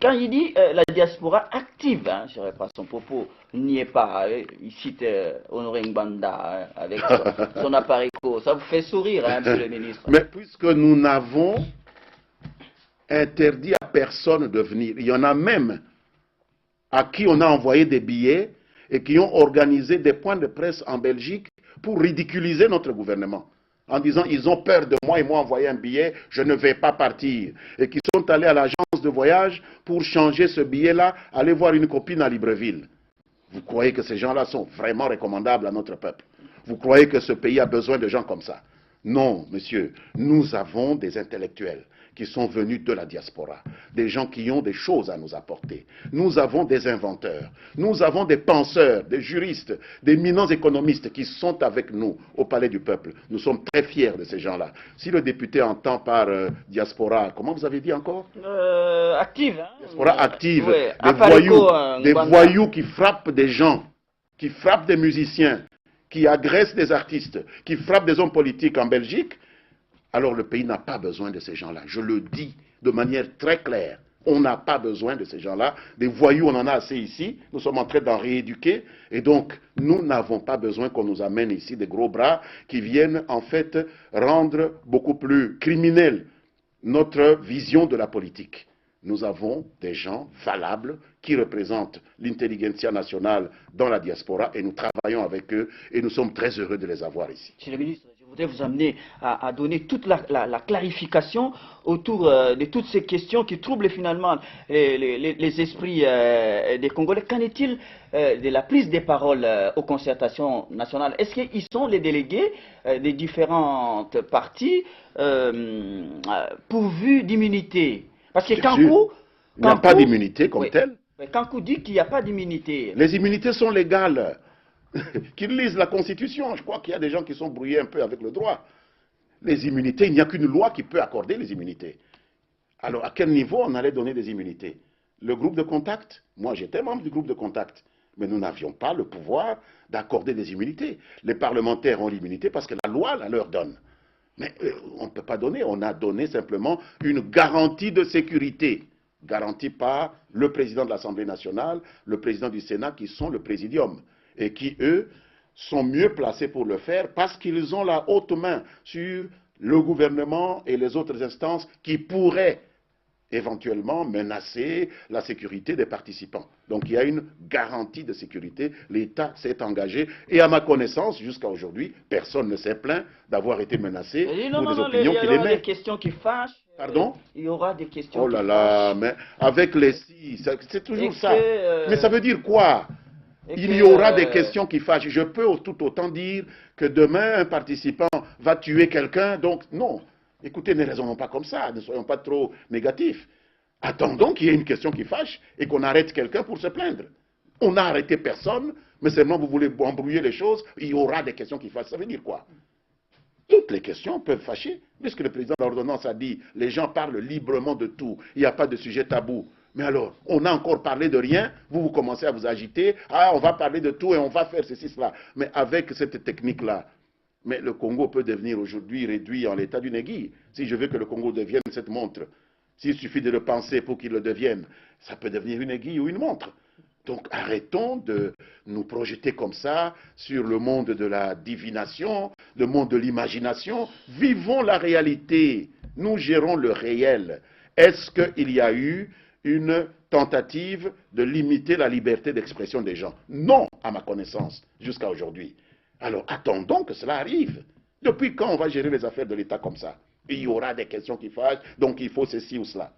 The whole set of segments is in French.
Quand il dit la diaspora active, hein, je reprends son propos, n'y est pas. Il cite Honoré Ngbanda avec son appareil. Ça vous fait sourire, hein, monsieur le ministre. Mais puisque nous n'avons interdit à personne de venir, il y en a même à qui on a envoyé des billets et qui ont organisé des points de presse en Belgique pour ridiculiser notre gouvernement. En disant, ils ont peur de moi, ils m'ont envoyé un billet, je ne vais pas partir. Et qui sont allés à l'agence de voyage pour changer ce billet-là, aller voir une copine à Libreville. Vous croyez que ces gens-là sont vraiment recommandables à notre peuple? Vous croyez que ce pays a besoin de gens comme ça? Non, monsieur, nous avons des intellectuels qui sont venus de la diaspora, des gens qui ont des choses à nous apporter. Nous avons des inventeurs, nous avons des penseurs, des juristes, des éminents économistes qui sont avec nous au Palais du Peuple. Nous sommes très fiers de ces gens-là. Si le député entend par diaspora, comment vous avez dit encore? Active. Hein? Diaspora active, Ouais. des voyous qui frappent des gens, qui frappent des musiciens, qui agressent des artistes, qui frappent des hommes politiques en Belgique, alors le pays n'a pas besoin de ces gens-là. Je le dis de manière très claire. On n'a pas besoin de ces gens-là. Des voyous, on en a assez ici. Nous sommes en train d'en rééduquer. Et donc, nous n'avons pas besoin qu'on nous amène ici des gros bras qui viennent en fait rendre beaucoup plus criminelle notre vision de la politique. Nous avons des gens valables qui représentent l'intelligentsia nationale dans la diaspora et nous travaillons avec eux et nous sommes très heureux de les avoir ici. Monsieur le ministre, je voudrais vous amener à donner toute la clarification autour de toutes ces questions qui troublent finalement les esprits des Congolais. Qu'en est-il de la prise des paroles aux concertations nationales? Est-ce qu'ils sont les délégués des différentes parties pourvus d'immunité? Parce que Kankou... Il n'y a pas d'immunité comme telle. Kankou dit qu'il n'y a pas d'immunité. Les immunités sont légales. Qu'ils lisent la Constitution. Je crois qu'il y a des gens qui sont brouillés un peu avec le droit. Les immunités, il n'y a qu'une loi qui peut accorder les immunités. Alors, à quel niveau on allait donner des immunités? Le groupe de contact? Moi, j'étais membre du groupe de contact. Mais nous n'avions pas le pouvoir d'accorder des immunités. Les parlementaires ont l'immunité parce que la loi la leur donne. Mais on ne peut pas donner. On a donné simplement une garantie de sécurité. Garantie par le président de l'Assemblée nationale, le président du Sénat, qui sont le présidium. Et qui, eux, sont mieux placés pour le faire parce qu'ils ont la haute main sur le gouvernement et les autres instances qui pourraient éventuellement menacer la sécurité des participants. Donc il y a une garantie de sécurité, l'État s'est engagé, et à ma connaissance, jusqu'à aujourd'hui, personne ne s'est plaint d'avoir été menacé pour des opinions qu'il émet. Il y aura des questions qui fâchent. Pardon? Il y aura des questions qui fâchent. Oh là là, mais avec les si, c'est toujours ça. Mais ça veut dire quoi? Il y aura des questions qui fâchent. Je peux tout autant dire que demain, un participant va tuer quelqu'un, donc non. Écoutez, ne raisonnons pas comme ça, ne soyons pas trop négatifs. Attendons qu'il y ait une question qui fâche et qu'on arrête quelqu'un pour se plaindre. On n'a arrêté personne, mais seulement vous voulez embrouiller les choses, il y aura des questions qui fâchent. Ça veut dire quoi? Toutes les questions peuvent fâcher, puisque le président de l'ordonnance a dit, les gens parlent librement de tout, il n'y a pas de sujet tabou. Mais alors, on a encore parlé de rien, vous commencez à vous agiter, ah, on va parler de tout et on va faire ceci, cela. Mais avec cette technique-là, mais le Congo peut devenir aujourd'hui réduit en l'état d'une aiguille. Si je veux que le Congo devienne cette montre, s'il suffit de le penser pour qu'il le devienne, ça peut devenir une aiguille ou une montre. Donc arrêtons de nous projeter comme ça sur le monde de la divination, le monde de l'imagination. Vivons la réalité. Nous gérons le réel. Est-ce qu'il y a eu une tentative de limiter la liberté d'expression des gens? Non, à ma connaissance, jusqu'à aujourd'hui. Alors attendons que cela arrive. Depuis quand on va gérer les affaires de l'État comme ça? Il y aura des questions qui fâchent, donc il faut ceci ou cela.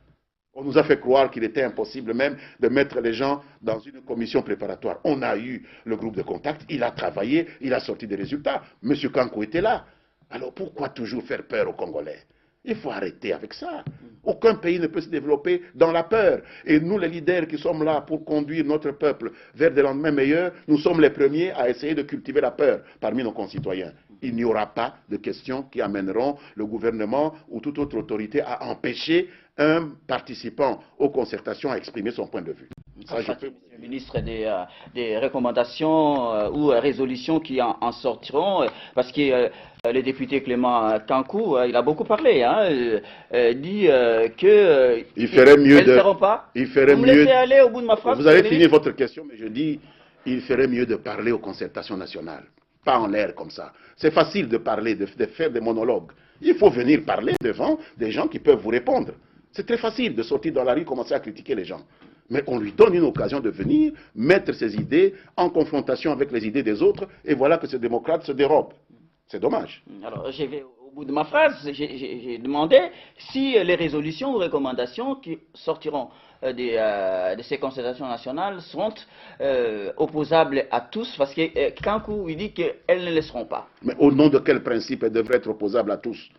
On nous a fait croire qu'il était impossible même de mettre les gens dans une commission préparatoire. On a eu le groupe de contact, il a travaillé, il a sorti des résultats. M. Kankou était là. Alors pourquoi toujours faire peur aux Congolais? Il faut arrêter avec ça. Aucun pays ne peut se développer dans la peur. Et nous, les leaders qui sommes là pour conduire notre peuple vers des lendemains meilleurs, nous sommes les premiers à essayer de cultiver la peur parmi nos concitoyens. Il n'y aura pas de questions qui amèneront le gouvernement ou toute autre autorité à empêcher un participant aux concertations à exprimer son point de vue. Ça, je peux... Monsieur le ministre, des recommandations ou résolutions qui en sortiront, parce que le député Clément Kankou, il a beaucoup parlé, hein, dit que il ferait mieux de... Il ferait mieux... Vous me laissez aller au bout de ma phrase. Vous avez fini votre question, mais je dis, il ferait mieux de parler aux concertations nationales. Pas en l'air comme ça. C'est facile de parler, de faire des monologues. Il faut venir parler devant des gens qui peuvent vous répondre. C'est très facile de sortir dans la rue et commencer à critiquer les gens. Mais on lui donne une occasion de venir, mettre ses idées en confrontation avec les idées des autres, et voilà que ce démocrate se dérobe. C'est dommage. Alors, au bout de ma phrase, j'ai demandé si les résolutions ou recommandations qui sortiront de ces concertations nationales sont opposables à tous, parce que Kankou, il dit qu'elles ne le seront pas. Mais au nom de quel principe elles devraient être opposables à tous?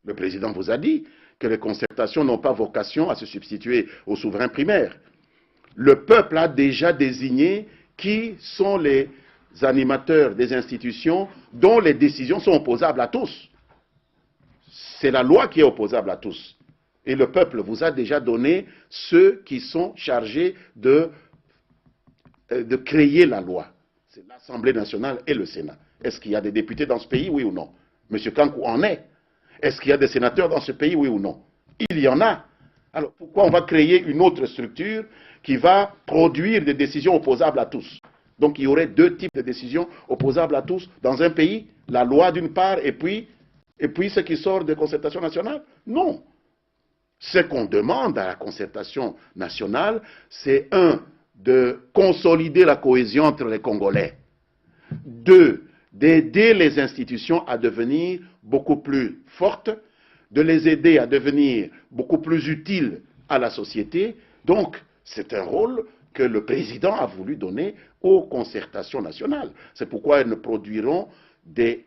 Le président vous a dit que les concertations n'ont pas vocation à se substituer aux souverains primaires. Le peuple a déjà désigné qui sont les animateurs des institutions dont les décisions sont opposables à tous. C'est la loi qui est opposable à tous. Et le peuple vous a déjà donné ceux qui sont chargés de créer la loi. C'est l'Assemblée nationale et le Sénat. Est-ce qu'il y a des députés dans ce pays, oui ou non? Monsieur Kankou en est. Est-ce qu'il y a des sénateurs dans ce pays, oui ou non? Il y en a. Alors pourquoi on va créer une autre structure qui va produire des décisions opposables à tous? Donc il y aurait deux types de décisions opposables à tous dans un pays, la loi d'une part et puis ce qui sort des concertations nationales? Non. Ce qu'on demande à la concertation nationale, c'est de consolider la cohésion entre les Congolais. Deux, d'aider les institutions à devenir beaucoup plus fortes, de les aider à devenir beaucoup plus utiles à la société. Donc, c'est un rôle que le président a voulu donner aux concertations nationales. C'est pourquoi elles ne produiront des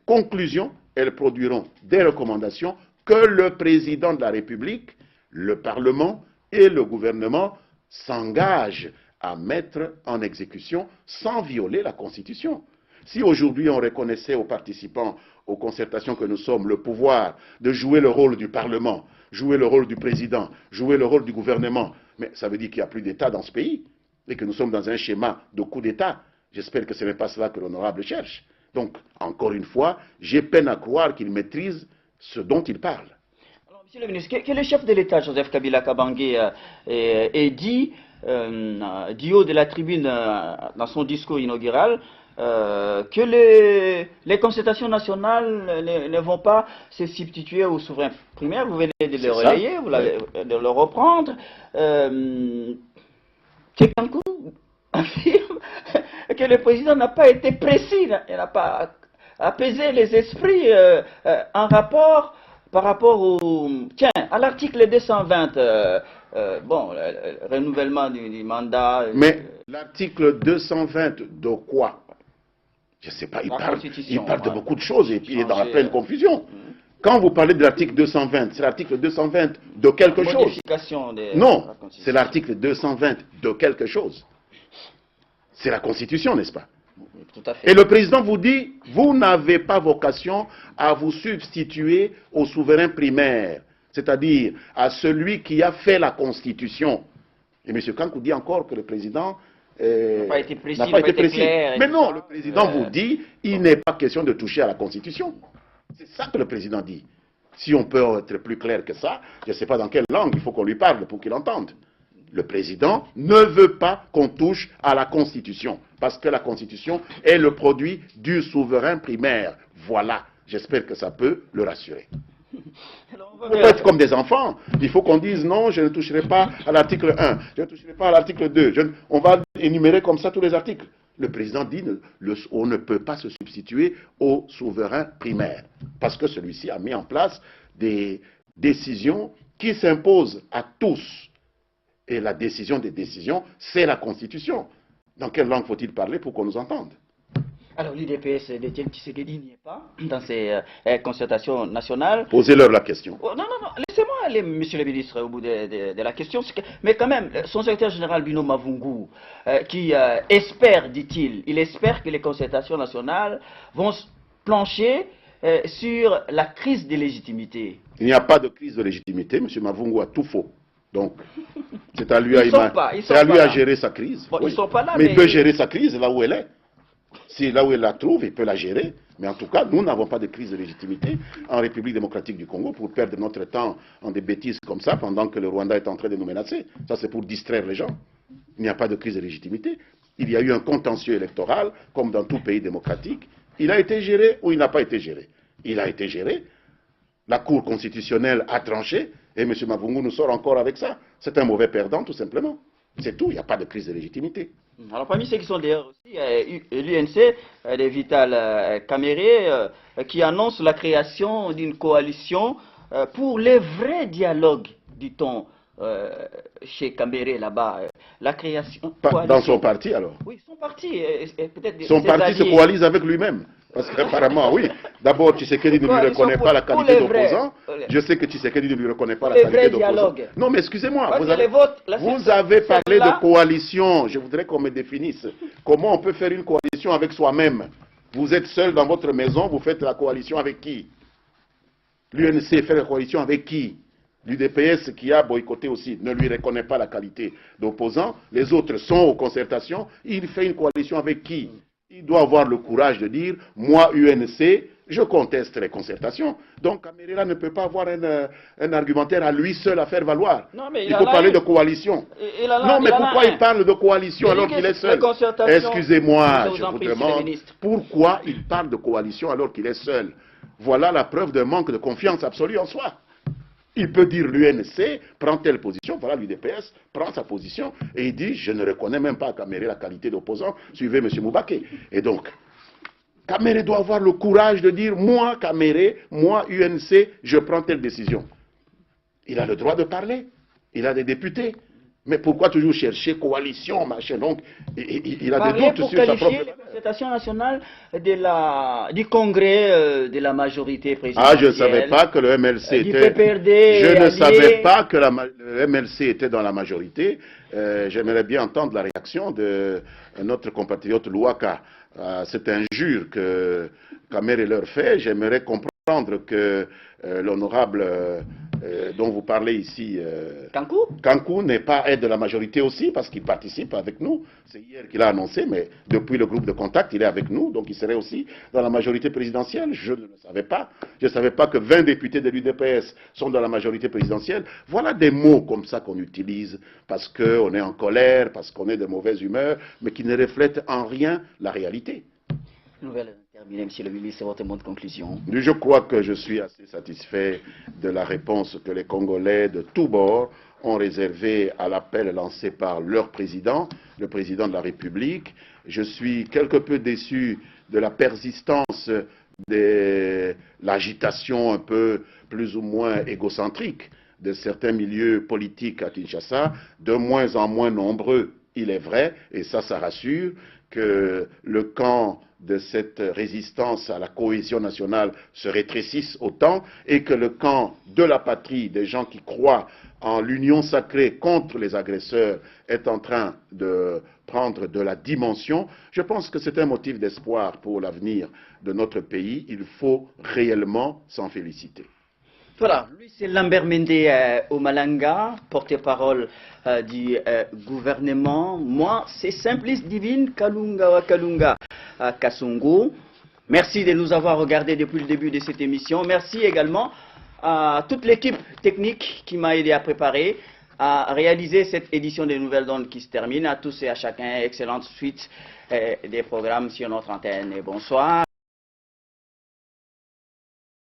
conclusions, elles produiront des recommandations que le président de la République, le Parlement et le gouvernement s'engagent à mettre en exécution sans violer la Constitution. Si aujourd'hui on reconnaissait aux participants aux concertations que nous sommes le pouvoir de jouer le rôle du Parlement, jouer le rôle du président, jouer le rôle du gouvernement, mais ça veut dire qu'il n'y a plus d'État dans ce pays et que nous sommes dans un schéma de coup d'État. J'espère que ce n'est pas cela que l'honorable cherche. Donc, encore une fois, j'ai peine à croire qu'il maîtrise ce dont il parle. Alors, monsieur le ministre, que le chef de l'État, Joseph Kabila Kabange, ait dit du haut de la tribune dans son discours inaugural que les concertations nationales ne vont pas se substituer aux souverains primaires. Vous venez de le relayer, de le reprendre. Kankou affirme que le président n'a pas été précis, il n'a pas apaisé les esprits par rapport à l'article 220, bon, le renouvellement du mandat. Mais l'article 220 de quoi? Je ne sais pas, il parle de beaucoup de choses et puis il est dans la pleine confusion. Quand vous parlez de l'article 220, c'est l'article 220 de quelque chose. Non, c'est l'article 220 de quelque chose. C'est la Constitution, n'est-ce pas? Tout à fait. Et le président vous dit, vous n'avez pas vocation à vous substituer au souverain primaire, c'est-à-dire à celui qui a fait la Constitution. Et M. Kankou dit encore que le président n'a pas été précis, n'a pas été clair. Mais non, le président vous dit, il n'est pas question de toucher à la Constitution. C'est ça que le président dit. Si on peut être plus clair que ça, je ne sais pas dans quelle langue il faut qu'on lui parle pour qu'il entende. Le président ne veut pas qu'on touche à la Constitution, parce que la Constitution est le produit du souverain primaire. Voilà, j'espère que ça peut le rassurer. On peut être comme des enfants. Il faut qu'on dise non, je ne toucherai pas à l'article 1, je ne toucherai pas à l'article 2. On va énumérer comme ça tous les articles. Le président dit on ne peut pas se substituer au souverain primaire, parce que celui-ci a mis en place des décisions qui s'imposent à tous. Et la décision des décisions, c'est la Constitution. Dans quelle langue faut-il parler pour qu'on nous entende? Alors l'UDPS d'Étienne Tshisekedi n'y est pas dans ces concertations nationales. Posez-leur la question. Oh, non, laissez-moi aller, monsieur le ministre, au bout de la question. Mais quand même, son secrétaire général Bino Mavungu, qui espère, dit-il, il espère que les concertations nationales vont plancher sur la crise de légitimité. Il n'y a pas de crise de légitimité, monsieur Mavungu a tout faux. Donc, c'est à lui, à gérer sa crise. Bon, oui. Ils sont pas là, mais il peut gérer sa crise là où elle est. Si là où elle la trouve, il peut la gérer. Mais en tout cas, nous n'avons pas de crise de légitimité en République démocratique du Congo pour perdre notre temps en des bêtises comme ça pendant que le Rwanda est en train de nous menacer. Ça, c'est pour distraire les gens. Il n'y a pas de crise de légitimité. Il y a eu un contentieux électoral, comme dans tout pays démocratique. Il a été géré ou il n'a pas été géré? Il a été géré. La Cour constitutionnelle a tranché et M. Mavungu nous sort encore avec ça. C'est un mauvais perdant, tout simplement. C'est tout, il n'y a pas de crise de légitimité. Alors parmi ceux qui sont d'ailleurs aussi, l'UNC de Vital Kamerhe qui annonce la création d'une coalition pour les vrais dialogues, dit-on, chez Kamerhe là-bas. La création... Dans son parti alors? Oui, son parti. Son parti se coalise avec lui-même. Parce qu'apparemment, oui. D'abord, Tshisekedi ne lui reconnaît pas la qualité d'opposant. Je sais que Tshisekedi ne lui reconnaît pas la qualité d'opposant. Non, mais excusez-moi. Vous avez parlé de coalition. Je voudrais qu'on me définisse. Comment on peut faire une coalition avec soi-même? Vous êtes seul dans votre maison, vous faites la coalition avec qui? L'UNC fait la coalition avec qui? L'UDPS qui a boycotté aussi ne lui reconnaît pas la qualité d'opposant. Les autres sont aux concertations. Il fait une coalition avec qui? Il doit avoir le courage de dire, moi, UNC, je conteste les concertations. Donc, Kamerhe ne peut pas avoir un argumentaire à lui seul à faire valoir. Non, mais il faut parler de coalition. Non, mais pourquoi il parle de coalition alors qu'il est seul? Excusez-moi, je vous demande, pourquoi il parle de coalition alors qu'il est seul? Voilà la preuve d'un manque de confiance absolue en soi. Il peut dire l'UNC prend telle position, voilà l'UDPS prend sa position et il dit je ne reconnais même pas à Kamerhe la qualité d'opposant, suivez M. Moubake. Et donc, Kamerhe doit avoir le courage de dire moi Kamerhe, moi UNC, je prends telle décision. Il a le droit de parler, il a des députés. Mais pourquoi toujours chercher coalition, machin? Donc, il a des doutes sur sa propre... les concertations nationales du congrès de la majorité présidentielle. Ah, je ne savais pas que le MLC était... Je ne savais pas que le MLC était dans la majorité. J'aimerais bien entendre la réaction de notre compatriote Louaka à cette injure que Kamerhe leur fait. J'aimerais comprendre que l'honorable dont vous parlez ici, Kankou n'est pas aide de la majorité aussi parce qu'il participe avec nous. C'est hier qu'il a annoncé, mais depuis le groupe de contact, il est avec nous, donc il serait aussi dans la majorité présidentielle. Je ne le savais pas. Je ne savais pas que 20 députés de l'UDPS sont dans la majorité présidentielle. Voilà des mots comme ça qu'on utilise parce qu'on est en colère, parce qu'on est de mauvaise humeur, mais qui ne reflètent en rien la réalité. Nouvelle terminée, Monsieur le ministre, votre mot de conclusion. Je crois que je suis assez satisfait de la réponse que les Congolais de tous bords ont réservée à l'appel lancé par leur président, le président de la République. Je suis quelque peu déçu de la persistance de l'agitation un peu plus ou moins égocentrique de certains milieux politiques à Kinshasa, de moins en moins nombreux, il est vrai, et ça rassure, que le camp de cette résistance à la cohésion nationale se rétrécisse autant et que le camp de la patrie, des gens qui croient en l'union sacrée contre les agresseurs, est en train de prendre de la dimension. Je pense que c'est un motif d'espoir pour l'avenir de notre pays. Il faut réellement s'en féliciter. Voilà, lui c'est Lambert Mende Omalanga, porte-parole du gouvernement. Moi, c'est Simplice Divine Kalunga Wakalunga Kasungu. Merci de nous avoir regardés depuis le début de cette émission. Merci également à toute l'équipe technique qui m'a aidé à préparer, à réaliser cette édition des Nouvelles Donnes qui se termine. À tous et à chacun, excellente suite des programmes sur notre antenne et bonsoir.